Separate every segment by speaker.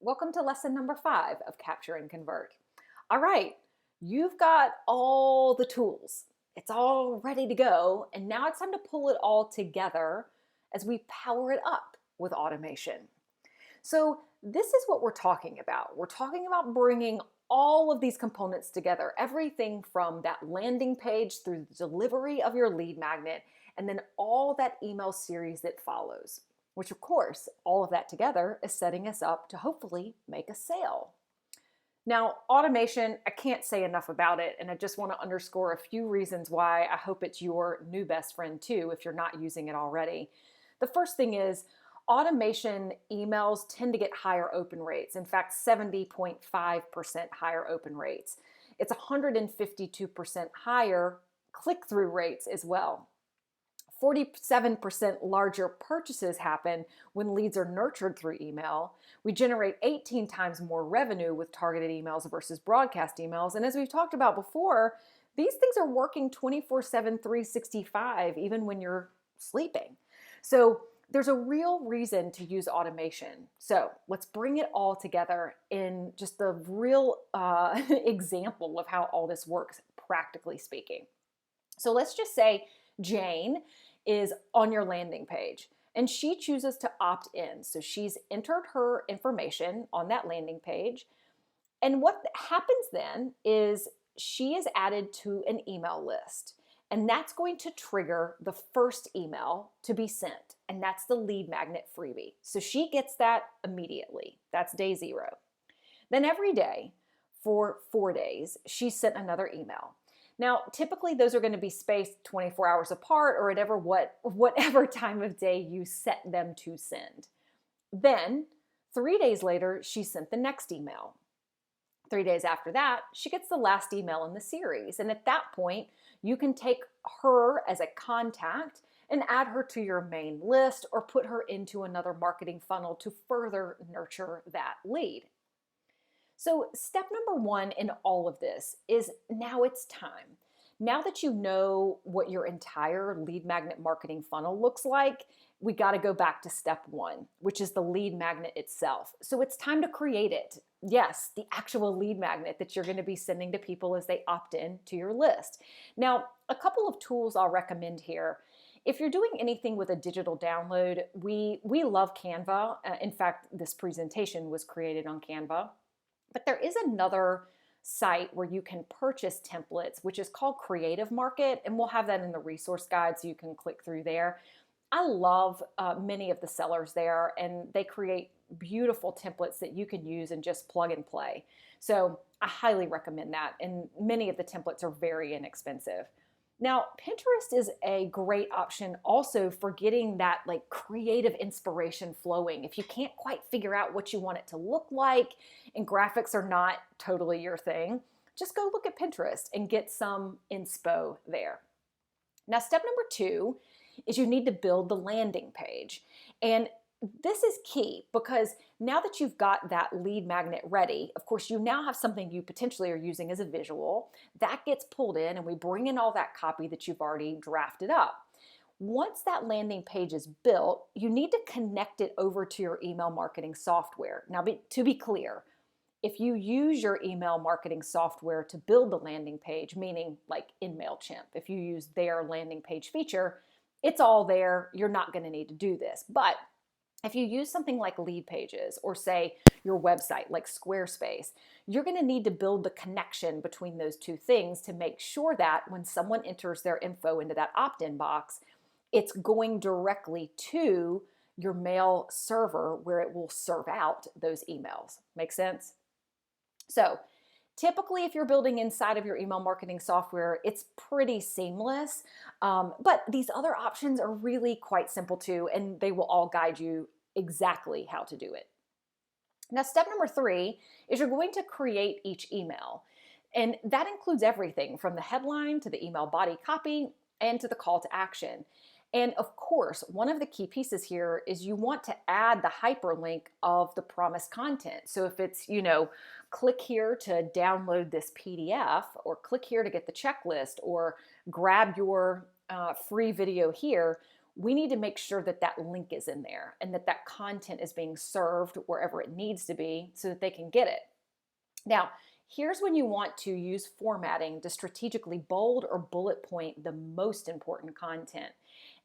Speaker 1: Welcome to lesson number 5 of Capture and Convert. All right, you've got all the tools. It's all ready to go, and now it's time to pull it all together as we power it up with automation. So this is what we're talking about. We're talking about bringing all of these components together, everything from that landing page through the delivery of your lead magnet, and then all that email series that follows, which of course, all of that together is setting us up to hopefully make a sale. Now, automation, I can't say enough about it, and I just want to underscore a few reasons why I hope it's your new best friend too, if you're not using it already. The first thing is automation emails tend to get higher open rates. In fact, 70.5% higher open rates. It's 152% higher click-through rates as well. 47% larger purchases happen when leads are nurtured through email. We generate 18 times more revenue with targeted emails versus broadcast emails. And as we've talked about before, these things are working 24/7, 365, even when you're sleeping. So there's a real reason to use automation. So let's bring it all together in just a real example of how all this works, practically speaking. So let's just say Jane is on your landing page and she chooses to opt in. So she's entered her information on that landing page. And what happens then is she is added to an email list. And that's going to trigger the first email to be sent. And that's the lead magnet freebie. So she gets that immediately. That's day 0. Then every day for 4 days, she sent another email. Now, typically those are going to be spaced 24 hours apart or whatever time of day you set them to send. Then 3 days later, she sent the next email. 3 days after that, she gets the last email in the series. And at that point, you can take her as a contact and add her to your main list or put her into another marketing funnel to further nurture that lead. So step number 1 in all of this is now it's time. Now that you know what your entire lead magnet marketing funnel looks like, we got to go back to step 1, which is the lead magnet itself. So it's time to create it. Yes, the actual lead magnet that you're going to be sending to people as they opt in to your list. Now, a couple of tools I'll recommend here. If you're doing anything with a digital download, we love Canva. In fact, this presentation was created on Canva. But there is another site where you can purchase templates, which is called Creative Market, and we'll have that in the resource guide so you can click through there. I love many of the sellers there, and they create beautiful templates that you can use and just plug and play. So I highly recommend that, and many of the templates are very inexpensive. Now, Pinterest is a great option also for getting that like creative inspiration flowing. If you can't quite figure out what you want it to look like and graphics are not totally your thing, just go look at Pinterest and get some inspo there. Now, step number 2 is you need to build the landing page. And this is key because now that you've got that lead magnet ready, of course, you now have something you potentially are using as a visual. That gets pulled in and we bring in all that copy that you've already drafted up. Once that landing page is built, you need to connect it over to your email marketing software. Now, to be clear, if you use your email marketing software to build the landing page, meaning like in MailChimp, if you use their landing page feature, it's all there. You're not going to need to do this. But if you use something like Lead Pages or say your website like Squarespace, you're going to need to build the connection between those two things to make sure that when someone enters their info into that opt-in box, it's going directly to your mail server where it will serve out those emails. Make sense? So typically, if you're building inside of your email marketing software, it's pretty seamless. But these other options are really quite simple too, and they will all guide you exactly how to do it. Now, step number 3 is you're going to create each email. And that includes everything from the headline to the email body copy and to the call to action. And of course, one of the key pieces here is you want to add the hyperlink of the promised content. So if it's, click here to download this PDF, or click here to get the checklist, or grab your free video here, we need to make sure that that link is in there and that that content is being served wherever it needs to be so that they can get it. Now, here's when you want to use formatting to strategically bold or bullet point the most important content.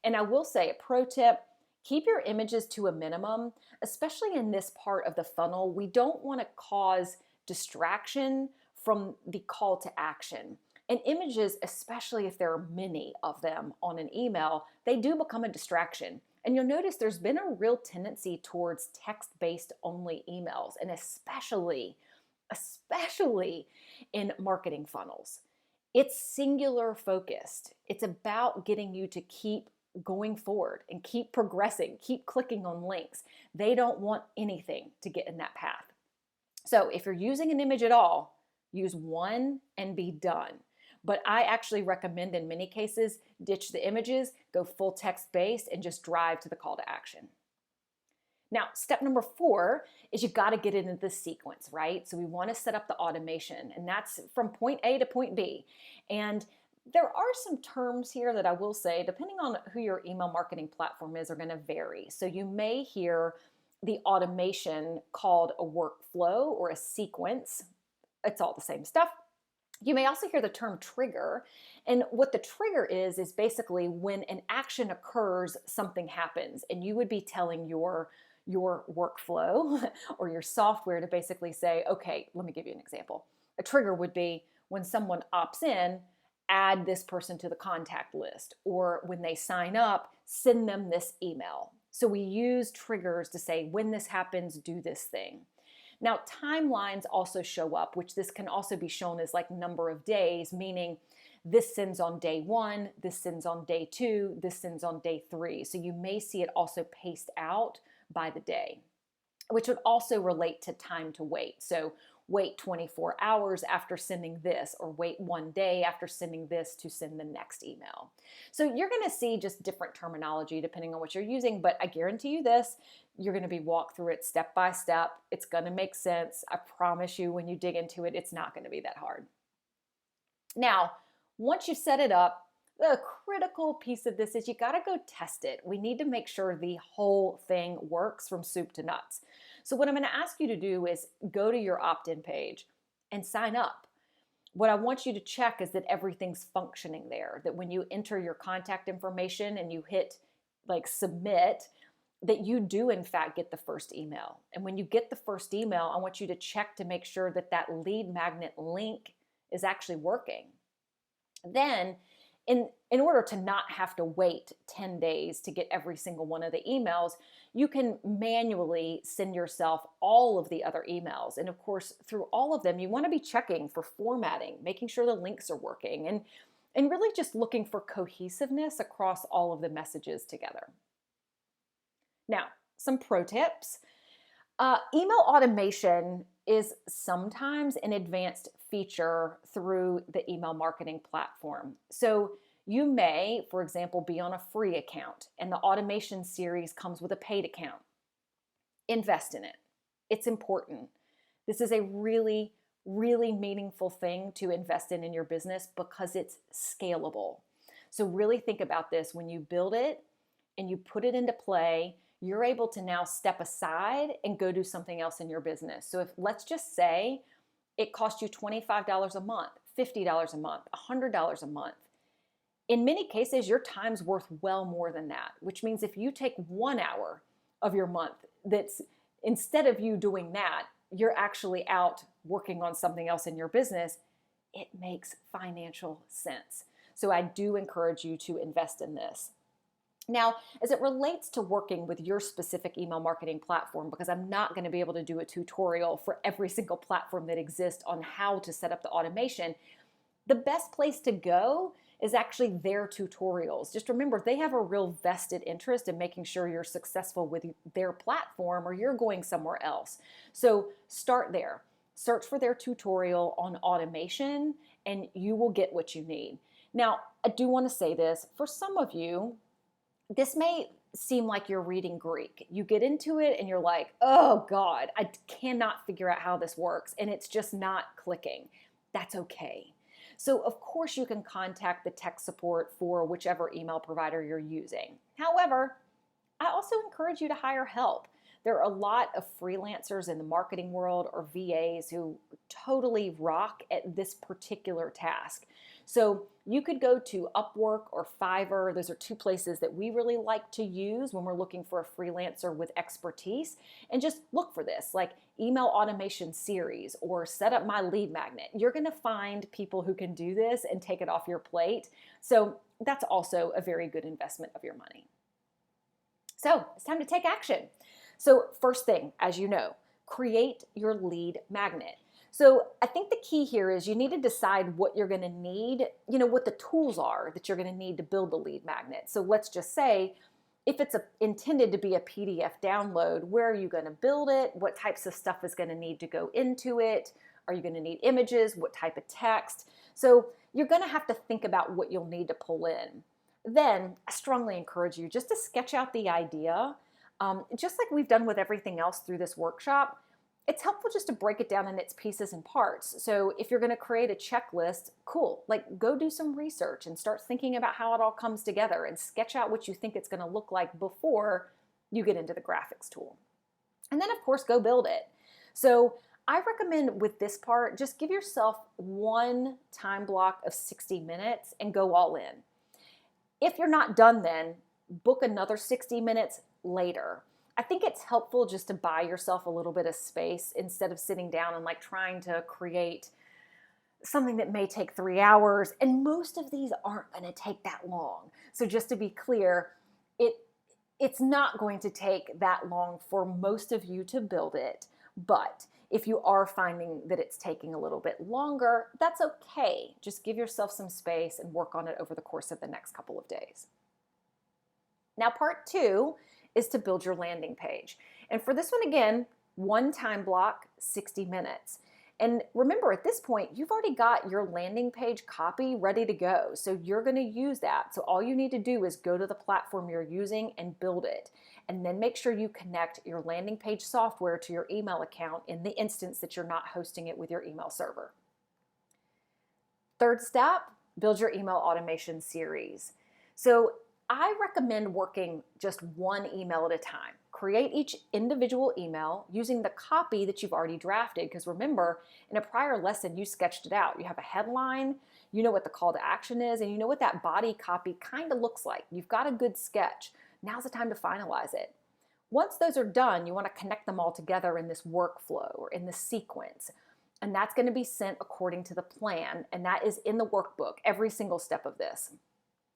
Speaker 1: And I will say, a pro tip, keep your images to a minimum, especially in this part of the funnel. We don't want to cause distraction from the call to action. And images, especially if there are many of them on an email, they do become a distraction. And you'll notice there's been a real tendency towards text-based only emails, and especially in marketing funnels. It's singular focused. It's about getting you to keep going forward and keep progressing, keep clicking on links. They don't want anything to get in that path. So if you're using an image at all, use one and be done. But I actually recommend in many cases, ditch the images, go full text-based, and just drive to the call to action. Now, step number 4 is you got to get it into the sequence, right? So we want to set up the automation, and that's from point A to point B. And there are some terms here that I will say, depending on who your email marketing platform is, are going to vary. So you may hear the automation called a workflow or a sequence. It's all the same stuff. You may also hear the term trigger, and what the trigger is basically when an action occurs, something happens, and you would be telling your workflow or your software to basically say, okay, let me give you an example. A trigger would be when someone opts in, add this person to the contact list, or when they sign up, send them this email. So we use triggers to say, when this happens, do this thing. Now, timelines also show up, which this can also be shown as like number of days, meaning this sends on day 1, this sends on day 2, this sends on day 3. So you may see it also paced out by the day, which would also relate to time to wait. So wait 24 hours after sending this, or wait 1 day after sending this to send the next email. So you're going to see just different terminology depending on what you're using, but I guarantee you this, you're going to be walked through it step by step. It's going to make sense. I promise you, when you dig into it, it's not going to be that hard. Now, once you set it up, the critical piece of this is you got to go test it. We need to make sure the whole thing works from soup to nuts. So what I'm going to ask you to do is go to your opt-in page and sign up. What I want you to check is that everything's functioning there, that when you enter your contact information and you hit like submit, that you do in fact get the first email. And when you get the first email, I want you to check to make sure that that lead magnet link is actually working. Then in order to not have to wait 10 days to get every single one of the emails, you can manually send yourself all of the other emails. And of course, through all of them, you want to be checking for formatting, making sure the links are working, and really just looking for cohesiveness across all of the messages together. Now, some pro tips. Email automation is sometimes an advanced feature through the email marketing platform. So you may, for example, be on a free account and the automation series comes with a paid account. Invest in it. It's important. This is a really, really meaningful thing to invest in your business because it's scalable. So really think about this. When you build it and you put it into play, you're able to now step aside and go do something else in your business. So if, let's just say, it costs you $25 a month, $50 a month, $100 a month. In many cases, your time's worth well more than that, which means if you take 1 hour of your month, that's instead of you doing that, you're actually out working on something else in your business, it makes financial sense. So I do encourage you to invest in this. Now, as it relates to working with your specific email marketing platform, because I'm not going to be able to do a tutorial for every single platform that exists on how to set up the automation, the best place to go is actually their tutorials. Just remember, they have a real vested interest in making sure you're successful with their platform or you're going somewhere else. So start there. Search for their tutorial on automation and you will get what you need. Now, I do want to say this. For some of you, this may seem like you're reading Greek. You get into it and you're like, oh God, I cannot figure out how this works. And it's just not clicking. That's okay. So of course you can contact the tech support for whichever email provider you're using. However, I also encourage you to hire help. There are a lot of freelancers in the marketing world or VAs who totally rock at this particular task. So you could go to Upwork or Fiverr. Those are two places that we really like to use when we're looking for a freelancer with expertise, and just look for this, like email automation series or set up my lead magnet. You're going to find people who can do this and take it off your plate. So that's also a very good investment of your money. So it's time to take action. So first thing, as you know, create your lead magnet. So I think the key here is you need to decide what you're going to need, what the tools are that you're going to need to build the lead magnet. So let's just say if it's intended to be a PDF download, where are you going to build it? What types of stuff is going to need to go into it? Are you going to need images? What type of text? So you're going to have to think about what you'll need to pull in. Then I strongly encourage you just to sketch out the idea. Just like we've done with everything else through this workshop, it's helpful just to break it down in its pieces and parts. So if you're going to create a checklist, cool, like go do some research and start thinking about how it all comes together and sketch out what you think it's going to look like before you get into the graphics tool. And then of course, go build it. So I recommend with this part, just give yourself one time block of 60 minutes and go all in. If you're not done then, book another 60 minutes later. I think it's helpful just to buy yourself a little bit of space instead of sitting down and like trying to create something that may take 3 hours. And most of these aren't going to take that long. So just to be clear, it's not going to take that long for most of you to build it. But if you are finding that it's taking a little bit longer, that's okay. Just give yourself some space and work on it over the course of the next couple of days. Now, part 2 is to build your landing page. And for this one, again, one time block, 60 minutes. And remember, at this point, you've already got your landing page copy ready to go. So you're going to use that. So all you need to do is go to the platform you're using and build it. And then make sure you connect your landing page software to your email account in the instance that you're not hosting it with your email server. Third step, build your email automation series. So I recommend working just one email at a time. Create each individual email using the copy that you've already drafted, because remember, in a prior lesson, you sketched it out. You have a headline, you know what the call to action is, and you know what that body copy kind of looks like. You've got a good sketch. Now's the time to finalize it. Once those are done, you want to connect them all together in this workflow or in this sequence. And that's going to be sent according to the plan, and that is in the workbook, every single step of this.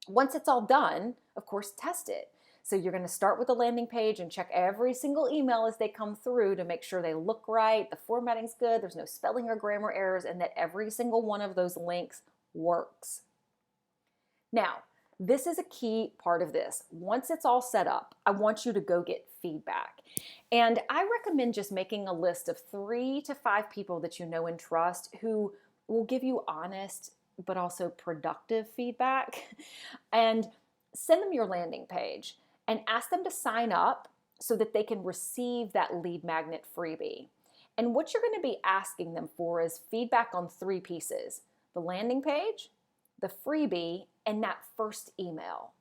Speaker 1: Once it's all done, of course, test it. So you're going to start with the landing page and check every single email as they come through to make sure they look right, the formatting's good, there's no spelling or grammar errors, and that every single one of those links works. Now, this is a key part of this. Once it's all set up, I want you to go get feedback. And I recommend just making a list of 3 to 5 people that you know and trust who will give you honest but also productive feedback, and send them your landing page and ask them to sign up so that they can receive that lead magnet freebie. And what you're going to be asking them for is feedback on 3 pieces: the landing page, the freebie, and that first email.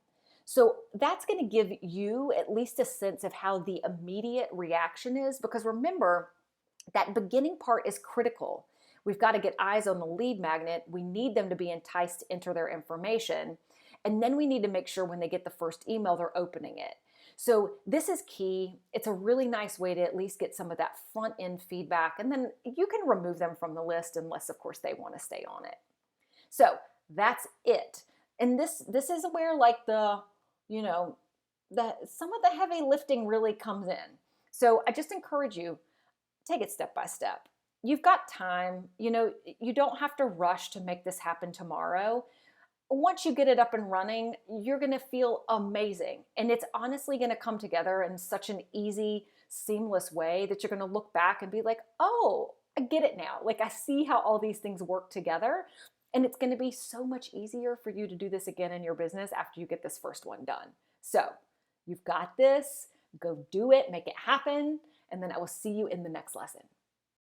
Speaker 1: So that's going to give you at least a sense of how the immediate reaction is, because remember, that beginning part is critical. We've got to get eyes on the lead magnet. We need them to be enticed to enter their information. And then we need to make sure when they get the first email, they're opening it. So this is key. It's a really nice way to at least get some of that front end feedback. And then you can remove them from the list unless, of course, they want to stay on it. So that's it. And this is where like some of the heavy lifting really comes in. So I just encourage you, take it step by step. You've got time. You don't have to rush to make this happen tomorrow. Once you get it up and running, you're going to feel amazing. And it's honestly going to come together in such an easy, seamless way that you're going to look back and be like, oh, I get it now. Like I see how all these things work together. And it's going to be so much easier for you to do this again in your business after you get this first one done. So you've got this. Go do it. Make it happen. And then I will see you in the next lesson.